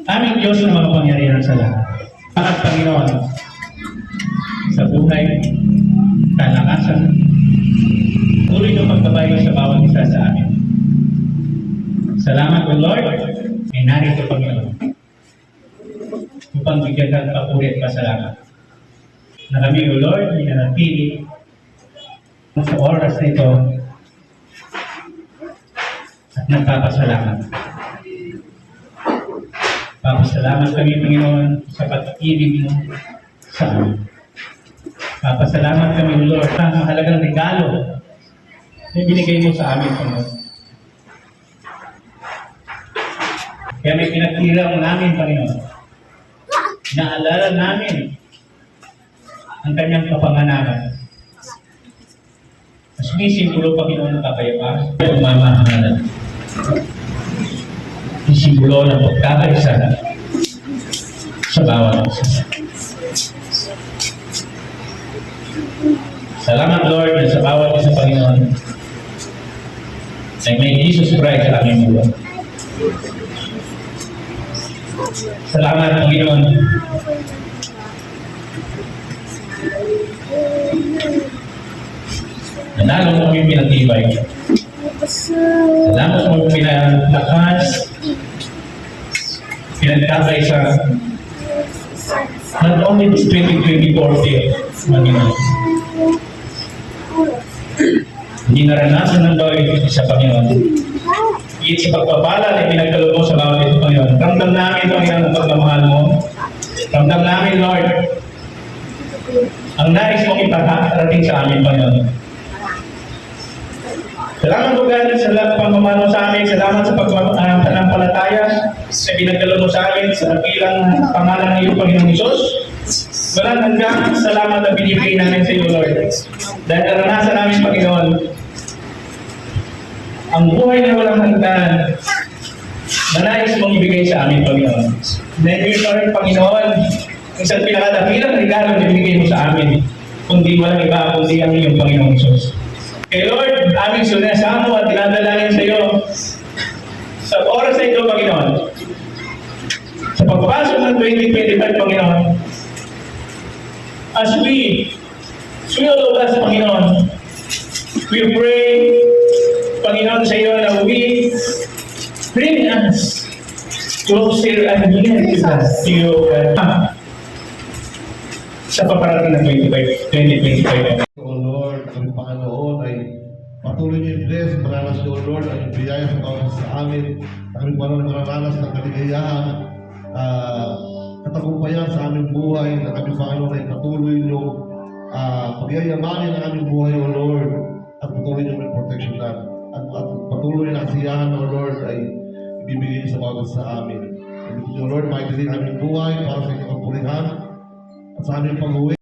Aming Diyos na makapangyarihan sa lahat. At Panginoon, sa buhay, kalakasan, tuloy ng pagbabayo sa bawat isa sa amin. Salamat, O Lord, ay narito, Panginoon, upang bigyan ng papuri at pasalamat. Na kami, O Lord, ay nanatili sa oras na ito at nagpapasalamat. Papasalamat kami, Panginoon, sa pag-ibig mo sa amin. Papasalamat kami, O Lord, sa mahalagang regalo na binigay mo sa amin, Panginoon. Kaya may pinagtira namin, Panginoon. Naalala namin ang kanyang kapanganakan. Mas sumisimbolo, Panginoon, ng kapayapaan at umamahalan. Sisimbolo ng pagkakaisa sa bawat isa. Salamat, Lord, na sa bawat isa, Panginoon, ay may Jesus Christ sa aming buwan. Salamat, Panginoon. Nanalo mo kami pinatibay. Salamat mo kami pinalakas, pinagkakaisa. Not only this 2024 year, Panginoon. Hindi naranasan ng bawat isa, Panginoon. Higit sa pagpapala na pinagkaloob mo sa bawat ito, Panginoon. Ramdam namin, Panginoon, ang pagmamahal mo. Ramdam namin, Lord, ang nais mong iparating sa amin, Panginoon. Salamat po God sa pagmamahal mo sa amin. Salamat sa pagpanampalataya na pinagkaloob mo sa amin sa bilang pangalan ng iyong Panginoong Isus. Walang hanggang salamat na binibigay namin sa iyo, Lord. Dahil naranasan namin, Panginoon, ang buhay na walang hanggan na nais mong ibigay sa amin, Panginoon. Then you, Lord, Panginoon, isang pinakadakilang regalo na ibigay mo sa amin, kundi walang iba, kundi ang iyong Panginoong Isus. Kaya Lord, aming sinasamo at dinadalangin sa iyo sa oras na ito, Panginoon. Sa pagpasok ng 2025, Panginoon, as we all of us, Panginoon, we pray, Panginoon, sa iyo na we bring us closer and near to you sa paparating ng 2025. O Lord, ang Panginoon ay patuloy niyo i-bless, maranas niyo, O Lord, ang biyaya sa bawat sa amin. Kami maranas ng kaligayahan, katagumpayan sa aming buhay, na kami, Panginoon, ay patuloy niyo pagyayamanin ang aming buhay, O Lord, at patuloy niyo may protection na. At patuloy na siyahan, O Lord, ay ibibigay niyo sa bawat sa amin. O Lord, maigilin ang aming buhay para sa inyong kapulihan at sa aming pag-uwi.